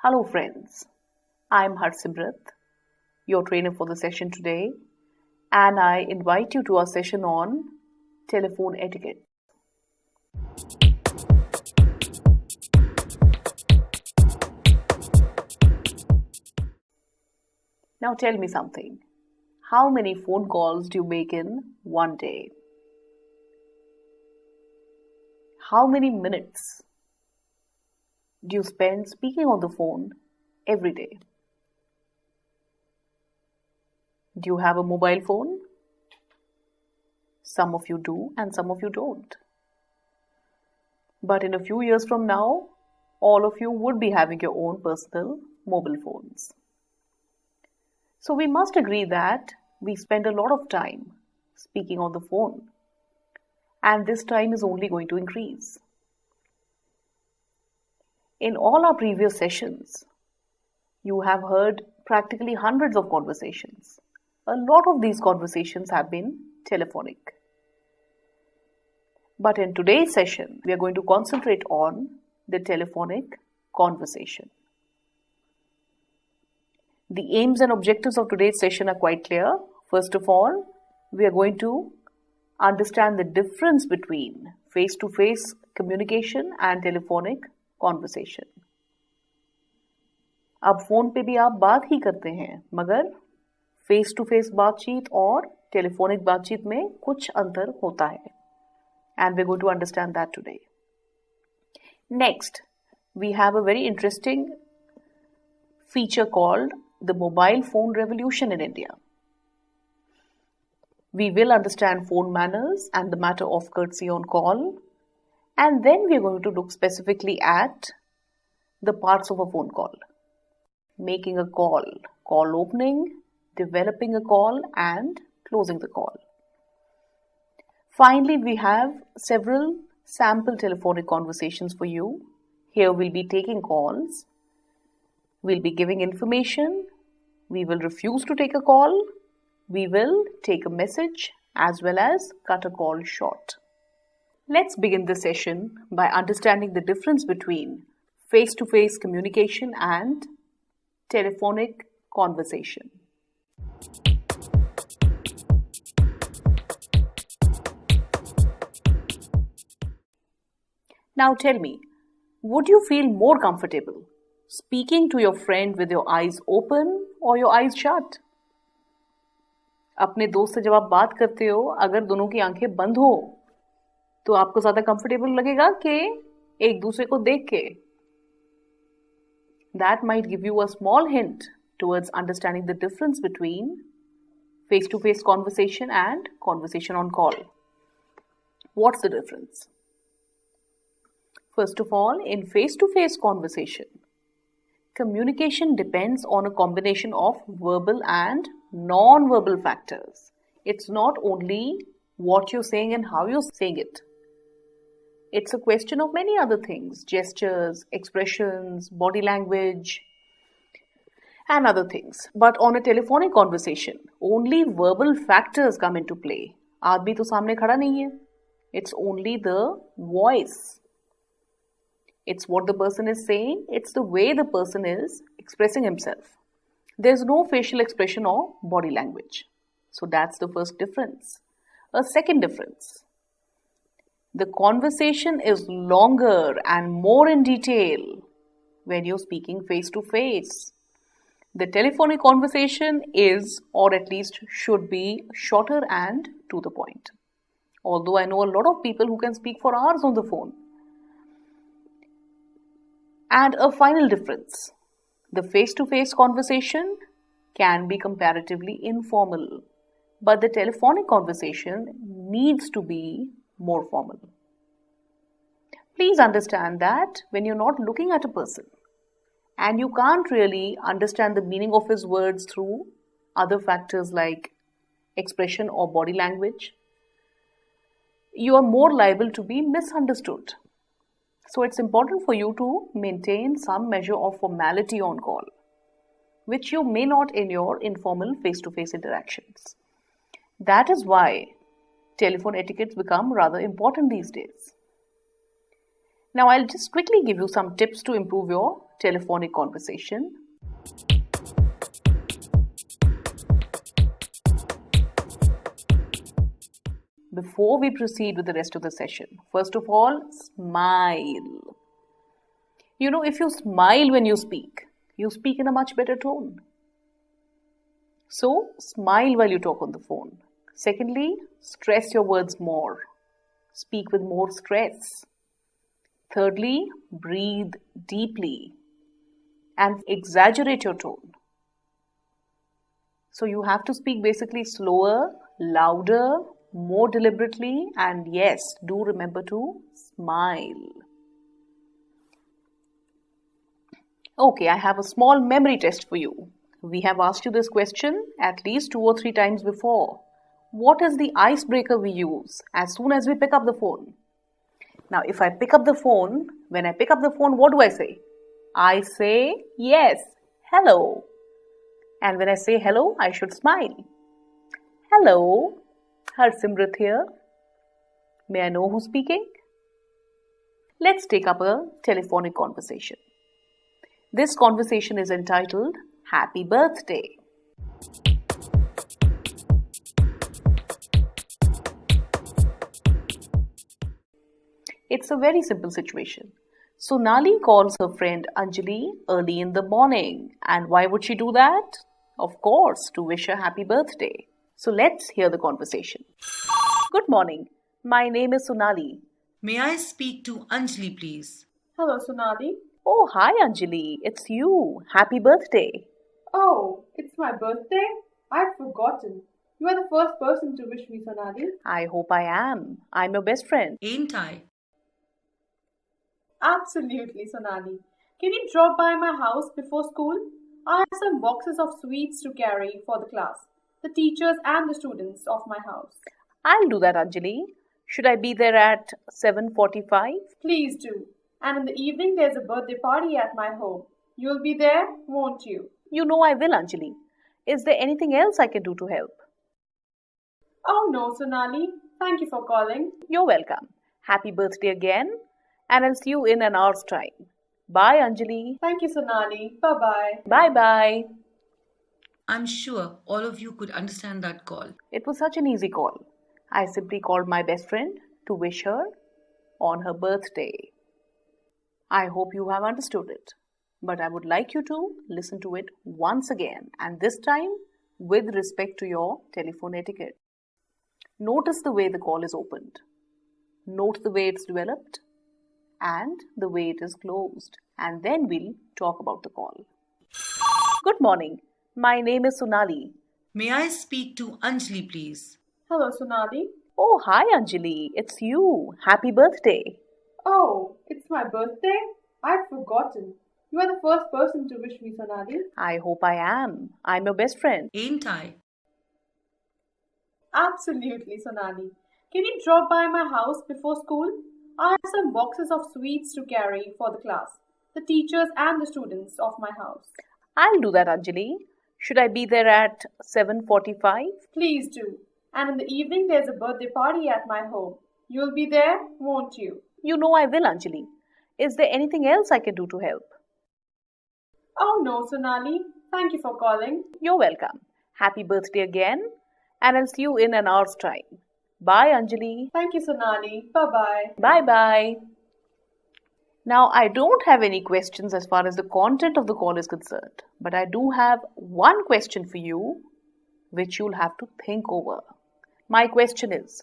Hello friends, I'm Harsimrat, your trainer for the session today, and I invite you to our session on telephone etiquette. Now tell me something. How many phone calls do you make in one day? How many minutes do you spend speaking on the phone every day? Do you have a mobile phone? Some of you do and some of you don't. But in a few years from now, all of you would be having your own personal mobile phones. So we must agree that we spend a lot of time speaking on the phone, and this time is only going to increase. In all our previous sessions, you have heard practically hundreds of conversations. A lot of these conversations have been telephonic. But in today's session, we are going to concentrate on the telephonic conversation. The aims and objectives of today's session are quite clear. First of all, we are going to understand the difference between face-to-face communication and telephonic conversation. अब phone पे भी आप बात ही करते हैं, मगर face to face बातचीत और टेलीफोनिक बातचीत में कुछ अंतर होता है. And we're going to understand that today. Next, we have a very interesting feature called the mobile phone revolution in India. We will understand phone manners and the matter of courtesy on call, and then we're going to look specifically at the parts of a phone call. Making a call, call opening, developing a call, and closing the call. Finally, we have several sample telephonic conversations for you. Here we'll be taking calls, we'll be giving information, we will refuse to take a call, we will take a message as well as cut a call short. Let's begin the session by understanding the difference between face-to-face communication and telephonic conversation. Now tell me, would you feel more comfortable speaking to your friend with your eyes open or your eyes shut? अपने दोस्त से जब आप बात करते हो, अगर दोनों की आंखें बंद हो, तो आपको ज़्यादा कंफर्टेबल लगेगा कि एक दूसरे को देख के? That might give you a small hint towards understanding the difference between face-to-face conversation and conversation on call. What's the difference? First of all, in face-to-face conversation, communication depends on a combination of verbal and non-verbal factors. It's not only what you're saying and how you're saying it. It's a question of many other things, gestures, expressions, body language, and other things. But on a telephonic conversation, only verbal factors come into play. आदमी तो सामने खड़ा नहीं है. It's only the voice. It's what the person is saying, it's the way the person is expressing himself. There's no facial expression or body language. So that's the first difference. A second difference. The conversation is longer and more in detail when you're speaking face to face. The telephonic conversation is, or at least should be, shorter and to the point. Although I know a lot of people who can speak for hours on the phone. And a final difference. The face-to-face conversation can be comparatively informal, but the telephonic conversation needs to be more formal. Please understand that when you're not looking at a person and you can't really understand the meaning of his words through other factors like expression or body language, you are more liable to be misunderstood. So it's important for you to maintain some measure of formality on call, which you may not in your informal face-to-face interactions. That is why telephone etiquettes become rather important these days. Now I'll just quickly give you some tips to improve your telephonic conversation. Before we proceed with the rest of the session, first of all, smile. You know, if you smile when you speak in a much better tone. So, smile while you talk on the phone. Secondly, stress your words more. Speak with more stress. Thirdly, breathe deeply and exaggerate your tone. So, you have to speak basically slower, louder, more deliberately, and yes, do remember to smile. Okay, I have a small memory test for you. We have asked you this question at least 2 or 3 times before. What is the icebreaker we use as soon as we pick up the phone? Now, if I pick up the phone, when I pick up the phone, what do I say? I say, yes, hello. And when I say hello, I should smile. Hello, Harsimrat here. May I know who's speaking? Let's take up a telephonic conversation. This conversation is entitled Happy Birthday. It's a very simple situation. Sonali calls her friend Anjali early in the morning. And why would she do that? Of course, to wish her happy birthday. So let's hear the conversation. Good morning. My name is Sonali. May I speak to Anjali, please? Hello, Sonali. Oh, hi Anjali. It's you. Happy birthday. Oh, it's my birthday? I've forgotten. You are the first person to wish me, Sonali. I hope I am. I'm your best friend. Ain't I? Absolutely, Sonali. Can you drop by my house before school? I have some boxes of sweets to carry for the class, the teachers and the students of my house. I'll do that, Anjali. Should I be there at 7:45? Please do. And in the evening, there's a birthday party at my home. You'll be there, won't you? You know I will, Anjali. Is there anything else I can do to help? Oh no, Sonali. Thank you for calling. You're welcome. Happy birthday again. And I'll see you in an hour's time. Bye, Anjali. Thank you, Sonali. Bye-bye. Bye-bye. I'm sure all of you could understand that call. It was such an easy call. I simply called my best friend to wish her on her birthday. I hope you have understood it. But I would like you to listen to it once again, and this time with respect to your telephone etiquette. Notice the way the call is opened. Note the way it's developed and the way it is closed. And then we'll talk about the call. Good morning. My name is Sonali. May I speak to Anjali, please? Hello, Sonali. Oh, hi Anjali. It's you. Happy birthday. Oh, it's my birthday? I've forgotten. You are the first person to wish me, Sonali. I hope I am. I'm your best friend. Ain't I? Absolutely, Sonali. Can you drop by my house before school? I have some boxes of sweets to carry for the class, the teachers and the students of my house. I'll do that, Anjali. Should I be there at 7:45? Please do. And in the evening, there's a birthday party at my home. You'll be there, won't you? You know I will, Anjali. Is there anything else I can do to help? Oh no, Sonali. Thank you for calling. You're welcome. Happy birthday again. And I'll see you in an hour's time. Bye, Anjali. Thank you, Sonali. Bye-bye. Bye-bye. Now, I don't have any questions as far as the content of the call is concerned. But I do have one question for you, which you'll have to think over. My question is,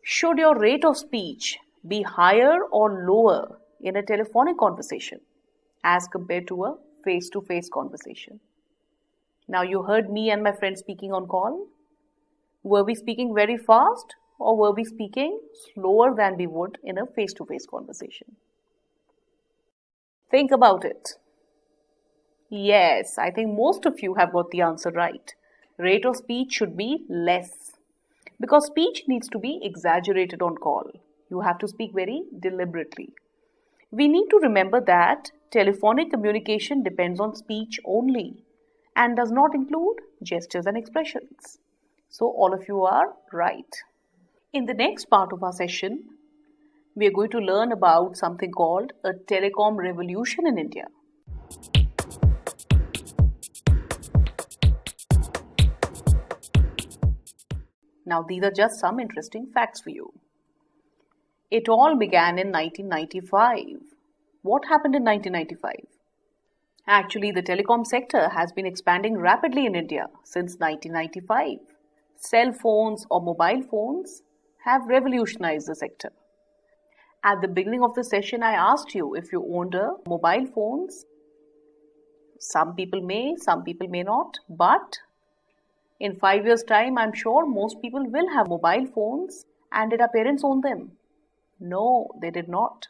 should your rate of speech be higher or lower in a telephonic conversation as compared to a face-to-face conversation? Now, you heard me and my friend speaking on call. Were we speaking very fast or were we speaking slower than we would in a face-to-face conversation? Think about it. Yes, I think most of you have got the answer right. Rate of speech should be less because speech needs to be exaggerated on call. You have to speak very deliberately. We need to remember that telephonic communication depends on speech only and does not include gestures and expressions. So all of you are right. In the next part of our session, we are going to learn about something called a telecom revolution in India. Now, these are just some interesting facts for you. It all began in 1995. What happened in 1995? Actually, the telecom sector has been expanding rapidly in India since 1995. Cell phones or mobile phones have revolutionized the sector. At the beginning of the session, I asked you if you owned a mobile phones. Some people may, some people may not, but in 5 years' time, I'm sure most people will have mobile phones. And did our parents own them? No, they did not.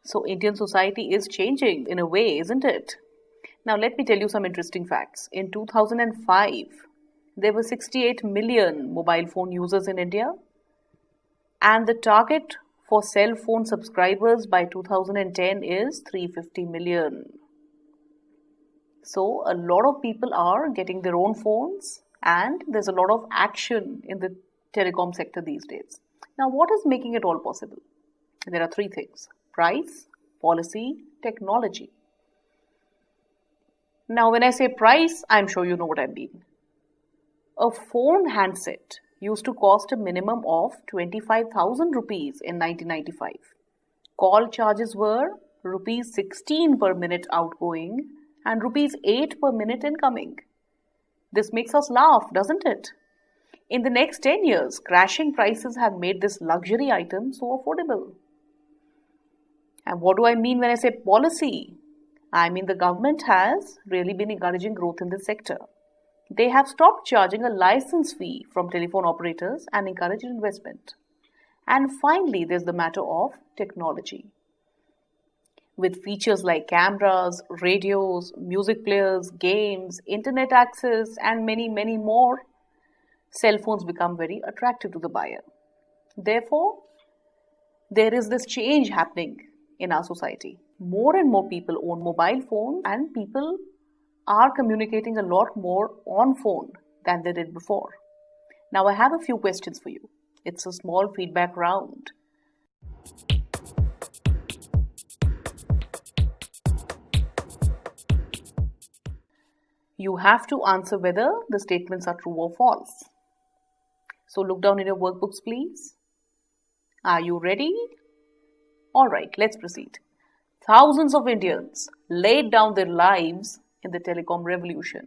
So Indian society is changing in a way, isn't it? Now let me tell you some interesting facts. In 2005, there were 68 million mobile phone users in India, and the target for cell phone subscribers by 2010 is 350 million. So a lot of people are getting their own phones, and there's a lot of action in the telecom sector these days. Now, what is making it all possible? There are three things: price, policy, technology. Now, when I say price, I'm sure you know what I mean. A phone handset used to cost a minimum of 25,000 rupees in 1995. Call charges were rupees 16 per minute outgoing and rupees 8 per minute incoming. This makes us laugh, doesn't it? In the next 10 years, crashing prices have made this luxury item so affordable. And what do I mean when I say policy? I mean the government has really been encouraging growth in this sector. They have stopped charging a license fee from telephone operators and encouraged investment. And finally, there's the matter of technology. With features like cameras, radios, music players, games, internet access, and many, many more, cell phones become very attractive to the buyer. Therefore, there is this change happening in our society. More and more people own mobile phones, and people are communicating a lot more on phone than they did before. Now, I have a few questions for you. It's a small feedback round. You have to answer whether the statements are true or false. So look down in your workbooks, please. Are you ready? All right, let's proceed. Thousands of Indians laid down their lives in the telecom revolution.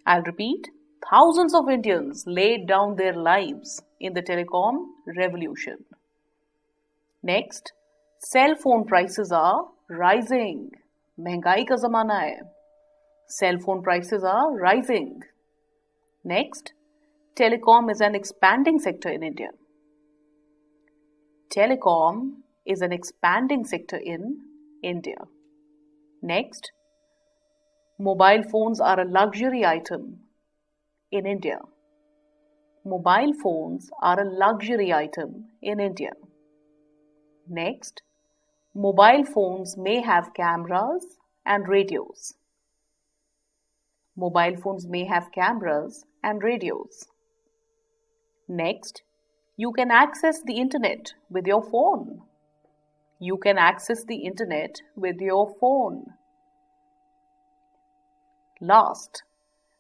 I'll repeat. Thousands of Indians laid down their lives in the telecom revolution. Next, cell phone prices are rising. महंगाई का ज़माना है. Cell phone prices are rising. Next, telecom is an expanding sector in India. Telecom is an expanding sector in India. Next, mobile phones are a luxury item in India. Mobile phones are a luxury item in India. Next, mobile phones may have cameras and radios. Mobile phones may have cameras and radios. Next, you can access the internet with your phone. You can access the internet with your phone. Last,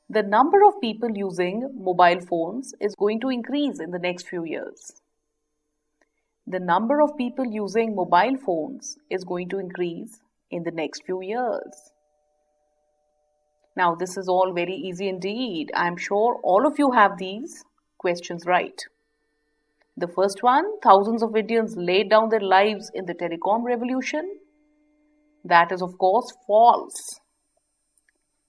the number of people using mobile phones is going to increase in the next few years. The number of people using mobile phones is going to increase in the next few years. Now, this is all very easy indeed. I'm sure all of you have these questions right. The first one, thousands of Indians laid down their lives in the telecom revolution. That is, of course, false.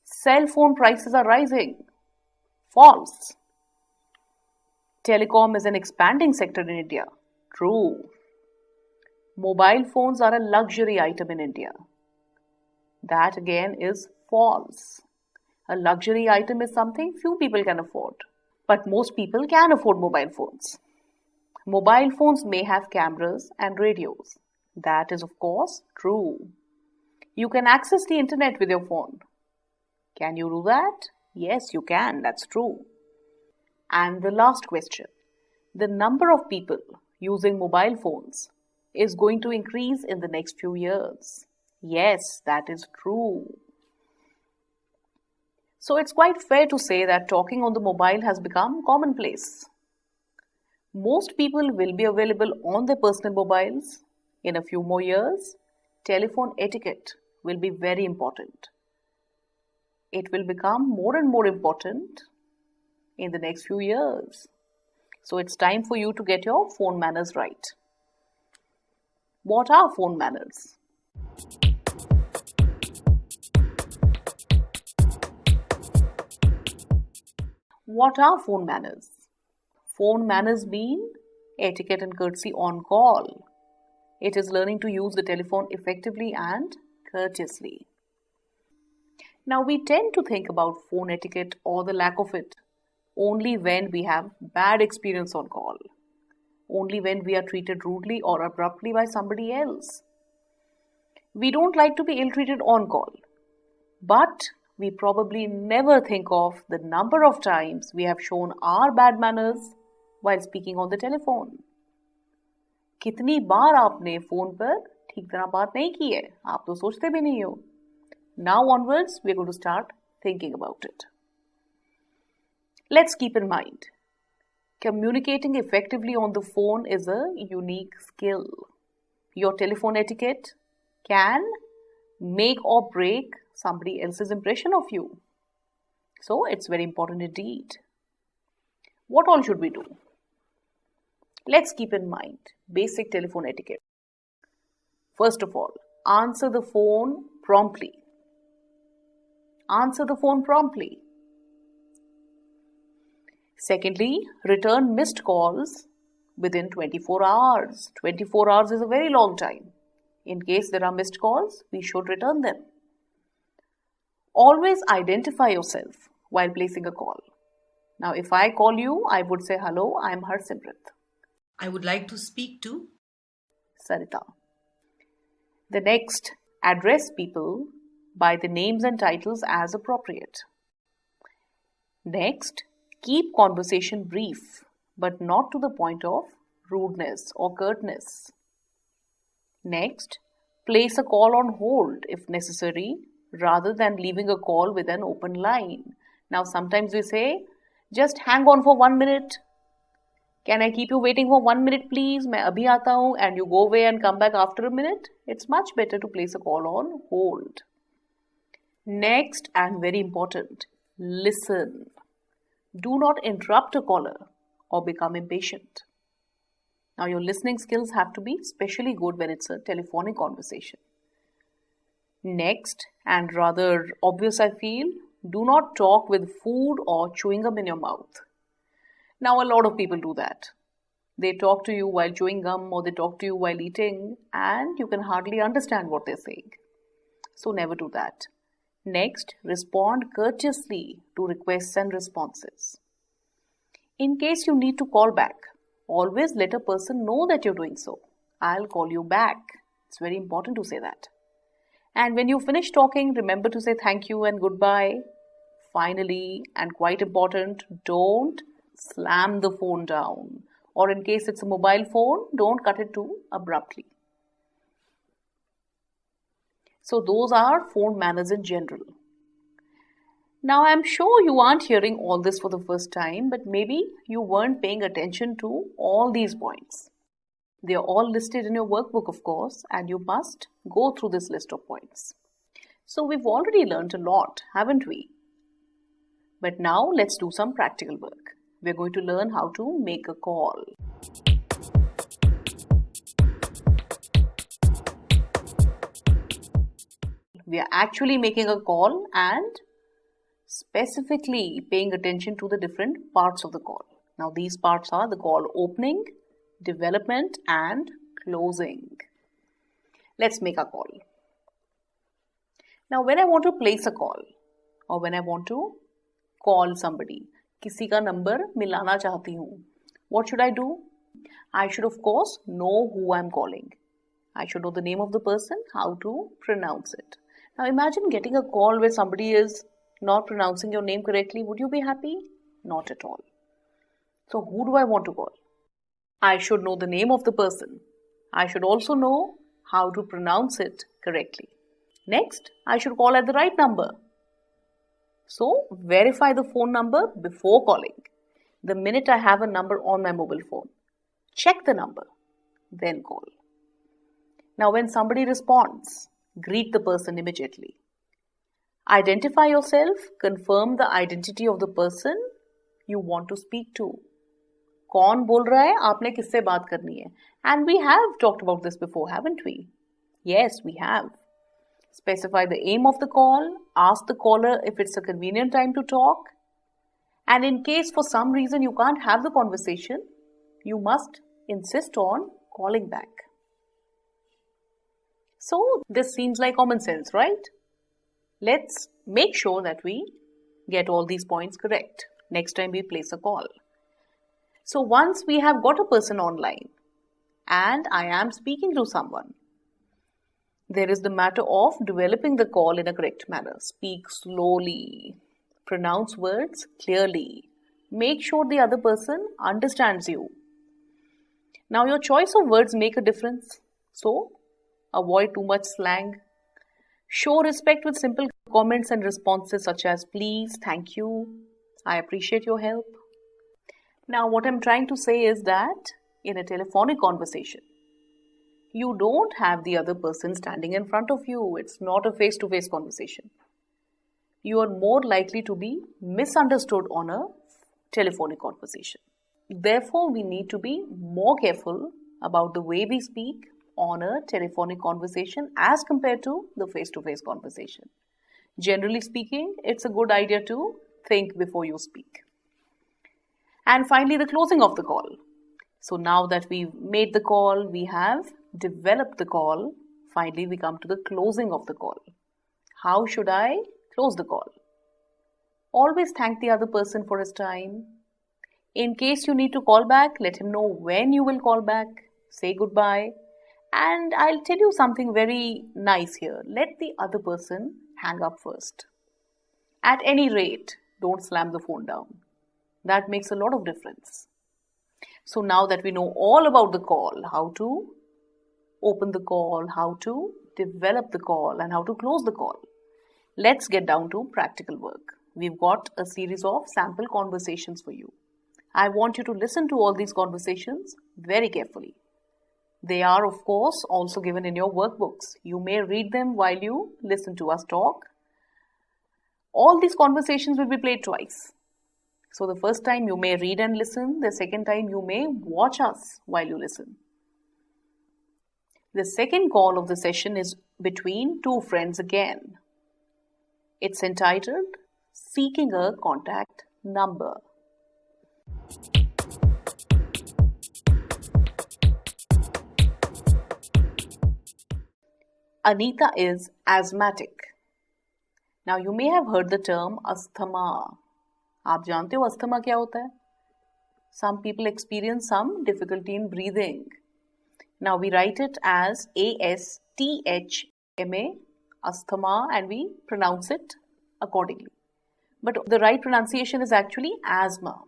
Cell phone prices are rising. False. Telecom is an expanding sector in India. True. Mobile phones are a luxury item in India. That again is false. A luxury item is something few people can afford. But most people can afford mobile phones. Mobile phones may have cameras and radios. That is, of course, true. You can access the internet with your phone. Can you do that? Yes, you can. That's true. And the last question. The number of people using mobile phones is going to increase in the next few years. Yes, that is true. So it's quite fair to say that talking on the mobile has become commonplace. Most people will be available on their personal mobiles. In a few more years, telephone etiquette will be very important. It will become more and more important in the next few years. So it's time for you to get your phone manners right. What are phone manners? What are phone manners? Phone manners mean etiquette and courtesy on call. It is learning to use the telephone effectively and courteously. Now, we tend to think about phone etiquette or the lack of it only when we have bad experience on call, only when we are treated rudely or abruptly by somebody else. We don't like to be ill-treated on call, but we probably never think of the number of times we have shown our bad manners while speaking on the telephone. कितनी बार आपने phone पर ठीक तरह बात नहीं की है, आप तो सोचते भी नहीं हो. Now onwards, we're going to start thinking about it. Let's keep in mind, communicating effectively on the phone is a unique skill. Your telephone etiquette can make or break somebody else's impression of you. So it's very important indeed. What all should we do? Let's keep in mind basic telephone etiquette. First of all, answer the phone promptly. Answer the phone promptly. Secondly, return missed calls within 24 hours. 24 hours is a very long time. In case there are missed calls, we should return them. Always identify yourself while placing a call. Now, if I call you, I would say, hello, I am Harsimrat. I would like to speak to Sarita. The next, address people by the names and titles as appropriate. Next, keep conversation brief, but not to the point of rudeness or curtness. Next, place a call on hold if necessary, rather than leaving a call with an open line. Now, sometimes we say, just hang on for 1 minute. Can I keep you waiting for 1 minute, please? मैं अभी आता हूँ, and you go away and come back after a minute. It's much better to place a call on hold. Next, and very important, listen. Do not interrupt a caller or become impatient. Now, your listening skills have to be especially good when it's a telephonic conversation. Next, and rather obvious I feel, do not talk with food or chewing gum in your mouth. Now, a lot of people do that. They talk to you while chewing gum or they talk to you while eating, and you can hardly understand what they're saying. So never do that. Next, respond courteously to requests and responses. In case you need to call back, always let a person know that you're doing so. I'll call you back. It's very important to say that. And when you finish talking, remember to say thank you and goodbye. Finally, and quite important, don't slam the phone down. Or in case it's a mobile phone, don't cut it too abruptly. So those are phone manners in general. Now I'm sure you aren't hearing all this for the first time, but maybe you weren't paying attention to all these points. They are all listed in your workbook, of course, and you must go through this list of points. So we've already learned a lot, haven't we? But now let's do some practical work. We're going to learn how to make a call. We are actually making a call and specifically paying attention to the different parts of the call. Now these parts are the call opening, development and closing. Let's make a call. Now when I want to place a call or when I want to call somebody, किसी का number मिलाना चाहती हूँ, what should I do? I should of course know who I'm calling. I should know the name of the person, how to pronounce it. Now imagine getting a call where somebody is not pronouncing your name correctly. Would you be happy? Not at all. So who do I want to call? I should know the name of the person. I should also know how to pronounce it correctly. Next, I should call at the right number. So, verify the phone number before calling. The minute I have a number on my mobile phone, check the number, then call. Now, when somebody responds, greet the person immediately. Identify yourself, confirm the identity of the person you want to speak to. कौन बोल रहा है, आपने किससे बात करनी है? And we have talked about this before, haven't we? Yes, we have. Specify the aim of the call, ask the caller if it's a convenient time to talk, and in case for some reason you can't have the conversation, you must insist on calling back. So, this seems like common sense, right? Let's make sure that we get all these points correct next time we place a call. So, once we have got a person online and I am speaking to someone, there is the matter of developing the call in a correct manner. Speak slowly, pronounce words clearly, make sure the other person understands you. Now, your choice of words make a difference. So, avoid too much slang. Show respect with simple comments and responses such as please, thank you, I appreciate your help. Now, what I'm trying to say is that in a telephonic conversation, you don't have the other person standing in front of you. It's not a face-to-face conversation. You are more likely to be misunderstood on a telephonic conversation. Therefore, we need to be more careful about the way we speak on a telephonic conversation as compared to the face-to-face conversation. Generally speaking, it's a good idea to think before you speak. And finally, the closing of the call. So now that we've made the call, we have developed the call, finally we come to the closing of the call. How should I close the call? Always thank the other person for his time. In case you need to call back, let him know when you will call back. Say goodbye. And I'll tell you something very nice here. Let the other person hang up first. At any rate, don't slam the phone down. That makes a lot of difference. So now that we know all about the call, how to open the call, how to develop the call, and how to close the call, let's get down to practical work. We've got a series of sample conversations for you. I want you to listen to all these conversations very carefully. They are, of course, also given in your workbooks. You may read them while you listen to us talk. All these conversations will be played twice. So the first time you may read and listen. The second time you may watch us while you listen. The second call of the session is between two friends again. It's entitled Seeking a Contact Number. Anita is asthmatic. Now you may have heard the term asthma. आप जानते हो asthma क्या होता है? Some people experience some difficulty in breathing. Now we write it as A-S-T-H-M-A, asthma, and we pronounce it accordingly. But the right pronunciation is actually asthma.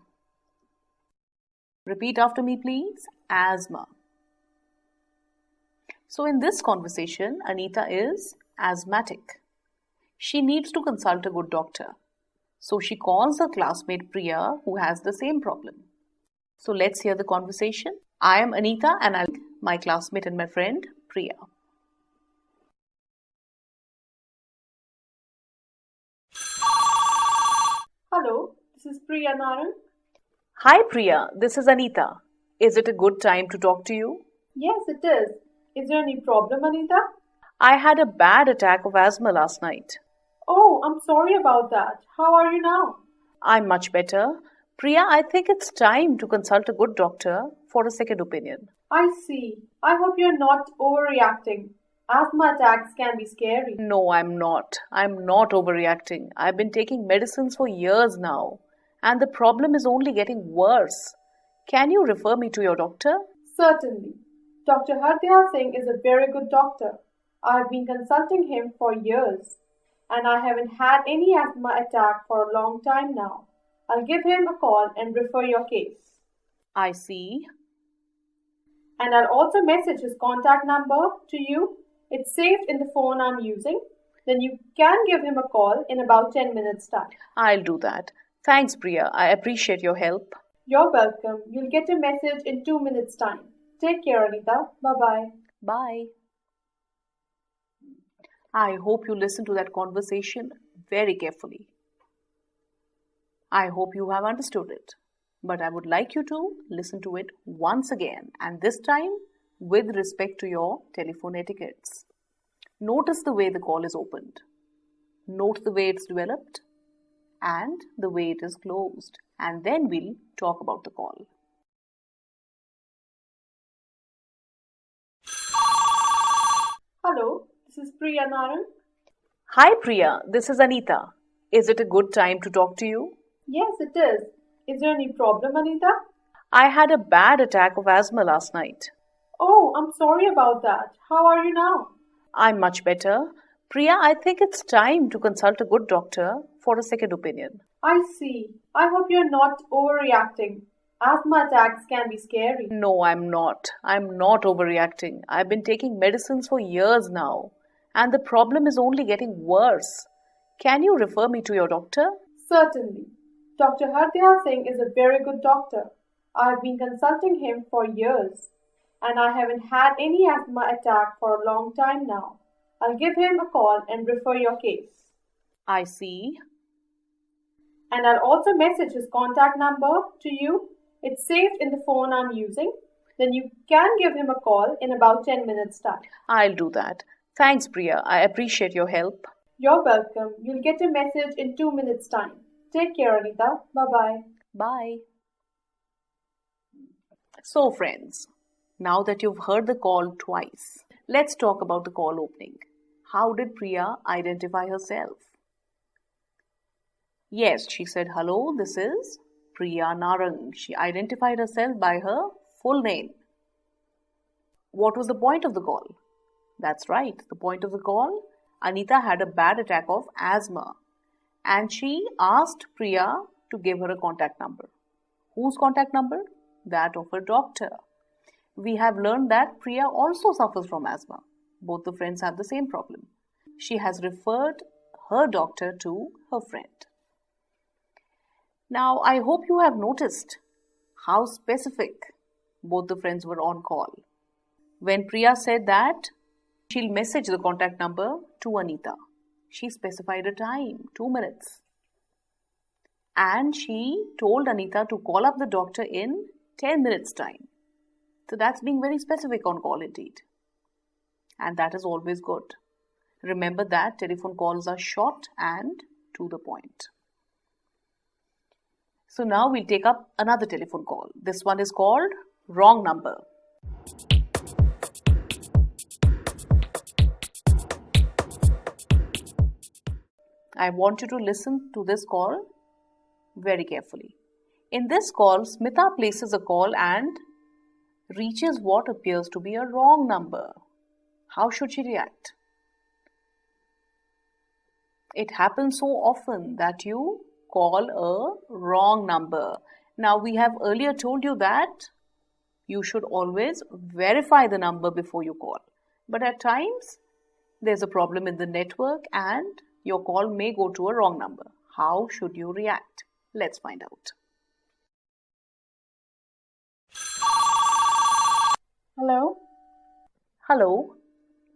Repeat after me, please. Asthma. So in this conversation, Anita is asthmatic. She needs to consult a good doctor. So she calls her classmate Priya, who has the same problem. So let's hear the conversation. I am Anita and I'm my classmate and my friend Priya. Hello, this is Priya Narang. Hi Priya, this is Anita. Is it a good time to talk to you? Yes, it is. Is there any problem, Anita? I had a bad attack of asthma last night. Oh, I'm sorry about that. How are you now? I'm much better. Priya, I think it's time to consult a good doctor for a second opinion. I see. I hope you're not overreacting. Asthma attacks can be scary. No, I'm not. I'm not overreacting. I've been taking medicines for years now, and the problem is only getting worse. Can you refer me to your doctor? Certainly. Dr. Hardya Singh is a very good doctor. I've been consulting him for years, and I haven't had any asthma attack for a long time now. I'll give him a call and refer your case. I see. And I'll also message his contact number to you. It's saved in the phone I'm using. Then you can give him a call in about 10 minutes' time. I'll do that. Thanks, Priya. I appreciate your help. You're welcome. You'll get a message in 2 minutes' time. Take care, Anita. Bye-bye. Bye. I hope you listen to that conversation very carefully. I hope you have understood it. But I would like you to listen to it once again, and this time with respect to your telephone etiquettes. Notice the way the call is opened. Note the way it's developed and the way it is closed. And then we'll talk about the call. Hello, this is Priya Narang. Hi Priya, this is Anita. Is it a good time to talk to you? Yes, it is. Is there any problem, Anita? I had a bad attack of asthma last night. Oh, I'm sorry about that. How are you now? I'm much better. Priya, I think it's time to consult a good doctor for a second opinion. I see. I hope you're not overreacting. Asthma attacks can be scary. No, I'm not. I'm not overreacting. I've been taking medicines for years now, and the problem is only getting worse. Can you refer me to your doctor? Certainly. Dr. Hardya Singh is a very good doctor. I've been consulting him for years, and I haven't had any asthma attack for a long time now. I'll give him a call and refer your case. I see. And I'll also message his contact number to you. It's saved in the phone I'm using. Then you can give him a call in about 10 minutes' time. I'll do that. Thanks, Priya. I appreciate your help. You're welcome. You'll get a message in 2 minutes' time. Take care, Anita. Bye-bye. Bye. So, friends, now that you've heard the call twice, let's talk about the call opening. How did Priya identify herself? Yes, she said, hello, this is Priya Narang. She identified herself by her full name. What was the point of the call? That's right, the point of the call. Anita had a bad attack of asthma, and she asked Priya to give her a contact number. Whose contact number? That of her doctor. We have learned that Priya also suffers from asthma. Both the friends have the same problem. She has referred her doctor to her friend. Now, I hope you have noticed how specific both the friends were on call. When Priya said that she'll message the contact number to Anita, she specified a time, 2 minutes. And she told Anita to call up the doctor in 10 minutes' time. So that's being very specific on call indeed. And that is always good. Remember that telephone calls are short and to the point. So now we'll take up another telephone call. This one is called Wrong Number. I want you to listen to this call very carefully. In this call, Smita places a call and reaches what appears to be a wrong number. How should she react? It happens so often that you call a wrong number. Now, we have earlier told you that you should always verify the number before you call. But at times, there's a problem in the network and your call may go to a wrong number. How should you react? Let's find out. Hello? Hello.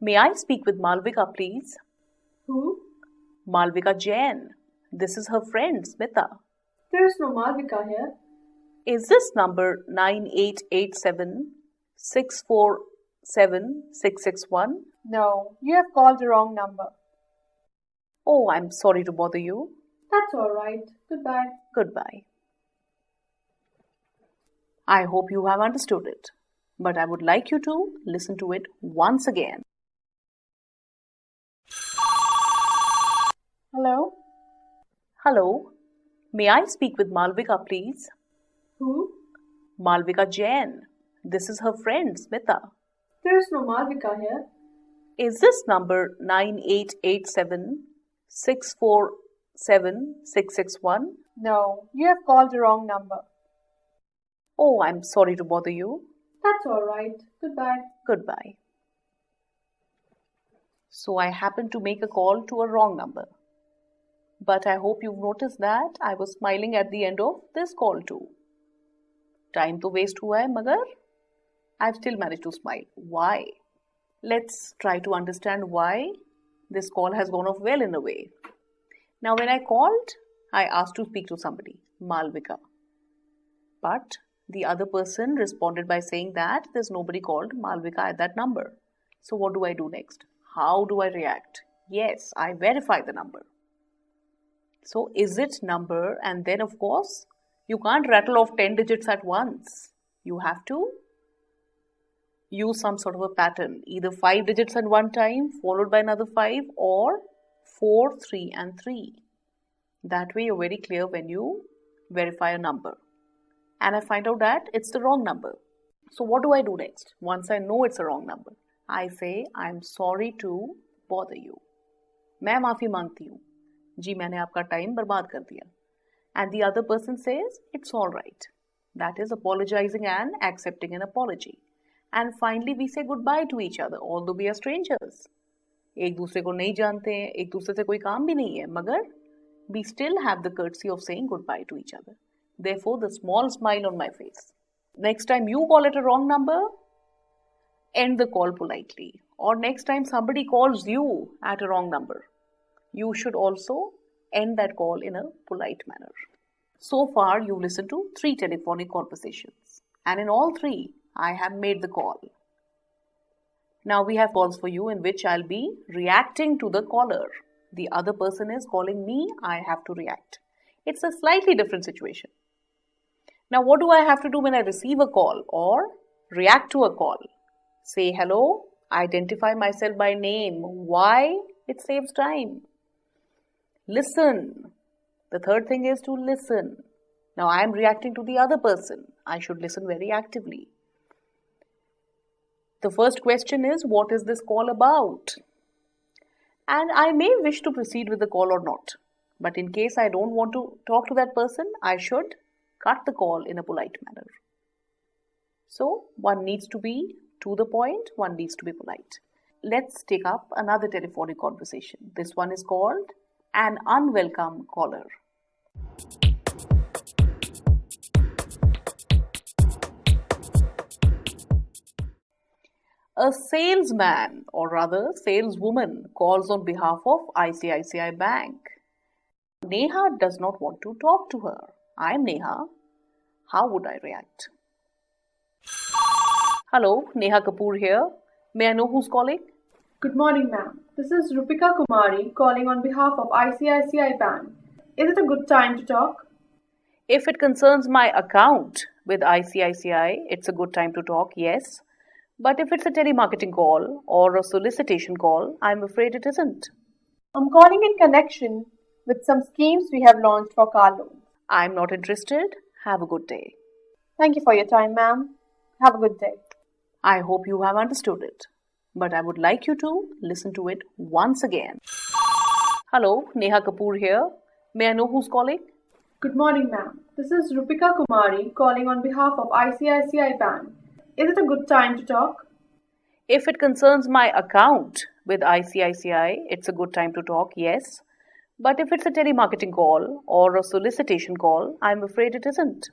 May I speak with Malvika, please? Who? Malvika Jain. This is her friend, Smita. There is no Malvika here. Is this number 9887 647 661? No, you have called the wrong number. Oh, I'm sorry to bother you. That's all right. Goodbye. Goodbye. I hope you have understood it, but I would like you to listen to it once again. Hello? Hello. May I speak with Malvika, please? Who? Malvika Jain. This is her friend, Smita. There is no Malvika here. Is this number 9887 647 661? No, you have called the wrong number. Oh, I'm sorry to bother you. That's all right. Goodbye. Goodbye. So I happened to make a call to a wrong number. But I hope you've noticed that I was smiling at the end of this call too. Time to waste हुआ है मगर I've still managed to smile. Why? Let's try to understand why this call has gone off well in a way. Now when I called, I asked to speak to somebody, Malvika. But the other person responded by saying that there's nobody called Malvika at that number. So what do I do next? How do I react? Yes, I verify the number. So is it number? And then of course, you can't rattle off 10 digits at once. You have to use some sort of a pattern. Either 5 digits at one time, followed by another 5, or 4, 3 and 3. That way you're very clear when you verify a number. And I find out that it's the wrong number. So what do I do next? Once I know it's a wrong number, I say, I'm sorry to bother you. मैं माफ़ी मांगती हूँ. जी मैंने आपका time बर्बाद कर दिया. And the other person says, it's all right. That is apologizing and accepting an apology. And finally we say goodbye to each other, although we are strangers. एक दूसरे को नहीं जानते हैं, एक दूसरे से कोई काम भी नहीं है, मगर we still have the courtesy of saying goodbye to each other. Therefore, the small smile on my face. Next time you call it a wrong number, end the call politely. Or next time somebody calls you at a wrong number, you should also end that call in a polite manner. So far, you've listened to 3 telephonic conversations. And in all 3, I have made the call. Now we have calls for you in which I'll be reacting to the caller. The other person is calling me, I have to react. It's a slightly different situation. Now what do I have to do when I receive a call or react to a call? Say hello, identify myself by name. Why? It saves time. Listen. The third thing is to listen. Now I am reacting to the other person. I should listen very actively. The first question is, what is this call about? And I may wish to proceed with the call or not. But in case I don't want to talk to that person, I should cut the call in a polite manner. So one needs to be to the point, one needs to be polite. Let's take up another telephonic conversation. This one is called an unwelcome caller. A salesman, or rather saleswoman, calls on behalf of ICICI Bank. Neha does not want to talk to her. I'm Neha. How would I react? Hello, Neha Kapoor here. May I know who's calling? Good morning, ma'am. This is Rupika Kumari calling on behalf of ICICI Bank. Is it a good time to talk? If it concerns my account with ICICI, it's a good time to talk, yes. But if it's a telemarketing call or a solicitation call, I'm afraid it isn't. I'm calling in connection with some schemes we have launched for car loans. I'm not interested. Have a good day. Thank you for your time, ma'am. Have a good day. I hope you have understood it. But I would like you to listen to it once again. Hello, Neha Kapoor here. May I know who's calling? Good morning, ma'am. This is Rupika Kumari calling on behalf of ICICI Bank. Is it a good time to talk? If it concerns my account with ICICI, it's a good time to talk, yes. But if it's a telemarketing call or a solicitation call, I'm afraid it isn't.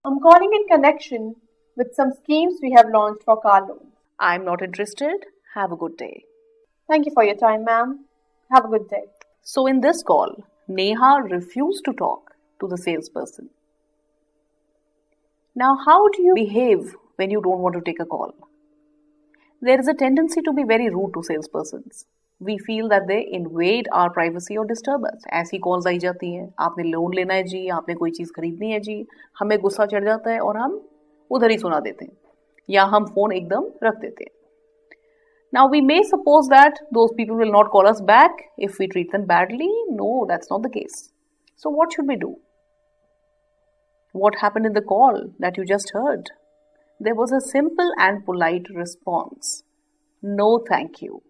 I'm calling in connection with some schemes we have launched for car loans. I'm not interested. Have a good day. Thank you for your time, ma'am. Have a good day. So in this call, Neha refused to talk to the salesperson. Now, how do you behave when you don't want to take a call? There is a tendency to be very rude to salespersons. We feel that they invade our privacy or disturb us. ऐसी calls आई जाती हैं, आपने loan लेना है जी, आपने कोई चीज़ खरीदनी है जी, हमें गुस्सा चढ़ जाता है और हम उधर ही सुना देते हैं या हम फोन एकदम रख देते हैं. Now we may suppose that those people will not call us back if we treat them badly. No, that's not the case. So what should we do? What happened in the call that you just heard? There was a simple and polite response. No, thank you.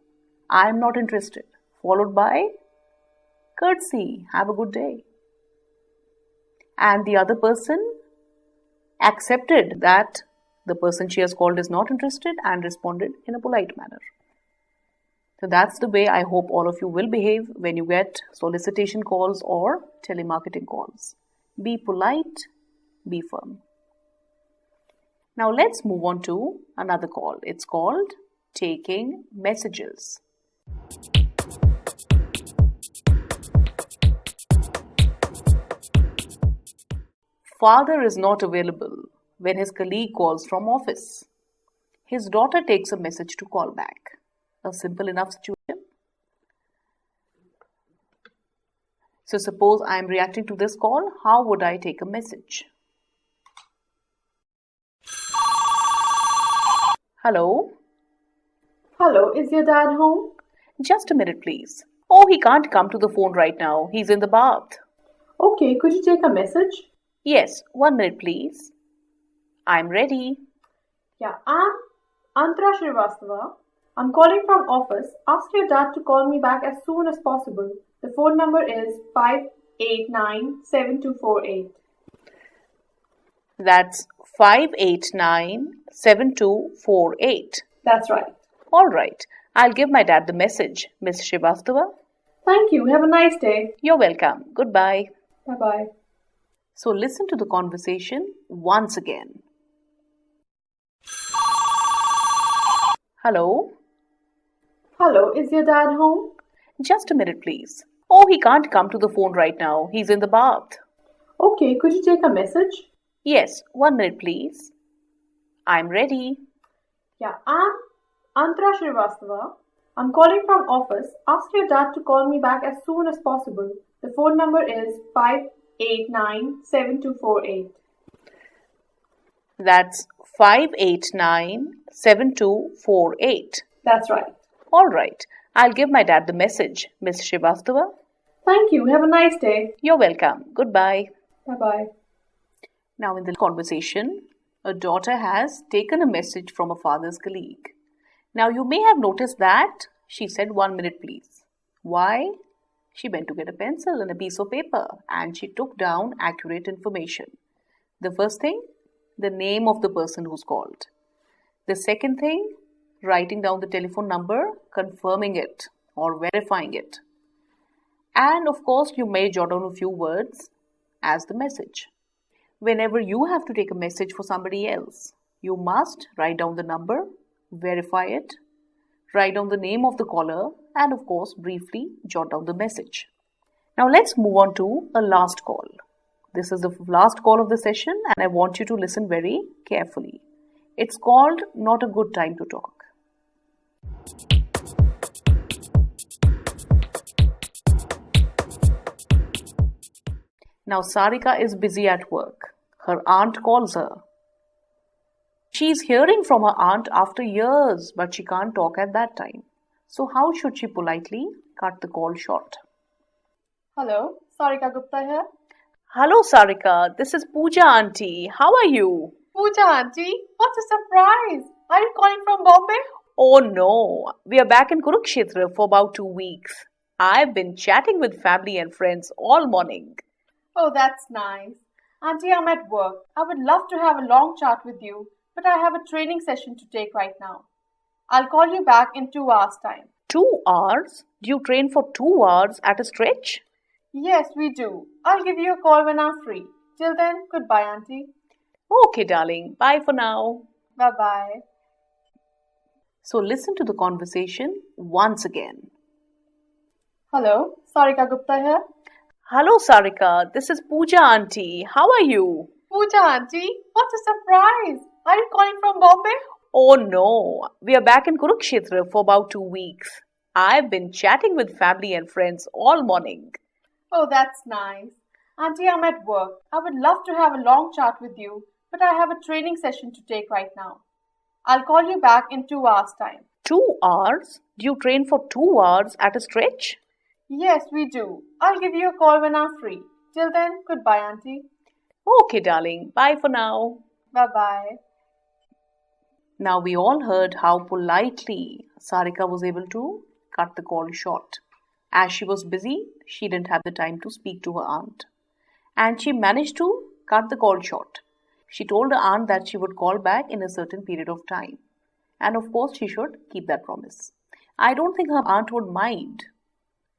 I'm not interested. Followed by courtesy. Have a good day. And the other person accepted that The person she has called is not interested and responded in a polite manner. So that's the way I hope all of you will behave when you get solicitation calls or telemarketing calls. Be polite, be firm. Now let's move on to another call. It's called taking messages. Father is not available when his colleague calls from office. His daughter takes a message to call back. A simple enough situation. So suppose I am reacting to this call, how would I take a message? Hello? Hello, is your dad home? Just a minute, please. Oh, he can't come to the phone right now. He's in the bath. Okay, could you take a message? Yes, 1 minute, please. I'm ready. Yeah, I'm Antara Srivastava. I'm calling from office. Ask your dad to call me back as soon as possible. The phone number is 589-7248. That's 589-7248. That's right. All right. I'll give my dad the message, Miss Srivastava. Thank you. Have a nice day. You're welcome. Goodbye. Bye-bye. So listen to the conversation once again. Hello? Hello, is your dad home? Just a minute, please. Oh, he can't come to the phone right now. He's in the bath. Okay, could you take a message? Yes, 1 minute, please. I'm ready. Yeah, I'm Antara Srivastava. I'm calling from office. Ask your dad to call me back as soon as possible. The phone number is 589-7248. That's 589-7248. That's right. All right. I'll give my dad the message, Miss Srivastava. Thank you. Have a nice day. You're welcome. Goodbye. Bye-bye. Now in the conversation, a daughter has taken a message from a father's colleague. Now you may have noticed that she said 1 minute please. Why? She went to get a pencil and a piece of paper and she took down accurate information. The first thing, the name of the person who's called. The second thing, writing down the telephone number, confirming it or verifying it. And of course, you may jot down a few words as the message. Whenever you have to take a message for somebody else, you must write down the number, verify it, write down the name of the caller, and of course, briefly jot down the message. Now let's move on to a last call. This is the last call of the session and I want you to listen very carefully. It's called Not a Good Time to Talk. Now Sarika is busy at work. Her aunt calls her. She's hearing from her aunt after years, but she can't talk at that time. So how should she politely cut the call short? Hello, Sarika Gupta here. Hello Sarika, this is Pooja auntie. How are you? Pooja auntie, what's a surprise? Are you calling from Bombay? Oh no, we are back in Kurukshetra for about 2 weeks. I've been chatting with family and friends all morning. Oh, that's nice. Auntie, I'm at work. I would love to have a long chat with you, but I have a training session to take right now. I'll call you back in 2 hours' time. 2 hours? Do you train for 2 hours at a stretch? Yes, we do. I'll give you a call when I'm free. Till then, goodbye, Auntie. Okay, darling. Bye for now. Bye-bye. So listen to the conversation once again. Hello, Sarika Gupta here. Hello Sarika, this is Pooja auntie. How are you? Pooja auntie, what's a surprise? Are you calling from Bombay? Oh no, we are back in Kurukshetra for about 2 weeks. I've been chatting with family and friends all morning. Oh, that's nice. Auntie, I'm at work. I would love to have a long chat with you, but I have a training session to take right now. I'll call you back in 2 hours' time. 2 hours? Do you train for 2 hours at a stretch? Yes, we do. I'll give you a call when I'm free. Till then, goodbye, Auntie. Okay, darling. Bye for now. Bye-bye. Now we all heard how politely Sarika was able to cut the call short. As she was busy, she didn't have the time to speak to her aunt. And she managed to cut the call short. She told her aunt that she would call back in a certain period of time. And of course, she should keep that promise. I don't think her aunt would mind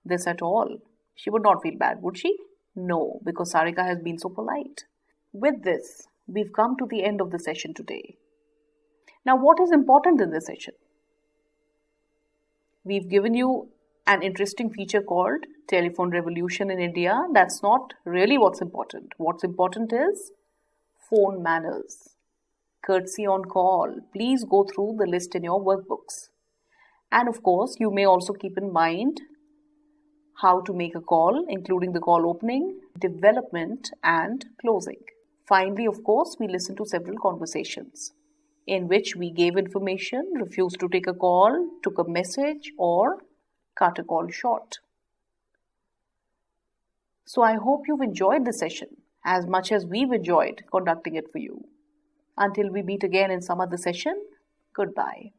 this at all. She would not feel bad, would she? No, because Sarika has been so polite. With this, we've come to the end of the session today. Now, what is important in this session? We've given you an interesting feature called Telephone Revolution in India. That's not really what's important. What's important is phone manners. Courtesy on call. Please go through the list in your workbooks. And of course, you may also keep in mind how to make a call, including the call opening, development, and closing. Finally, of course, we listened to several conversations in which we gave information, refused to take a call, took a message, or cut a call short. So I hope you've enjoyed the session as much as we've enjoyed conducting it for you. Until we meet again in some other session, goodbye.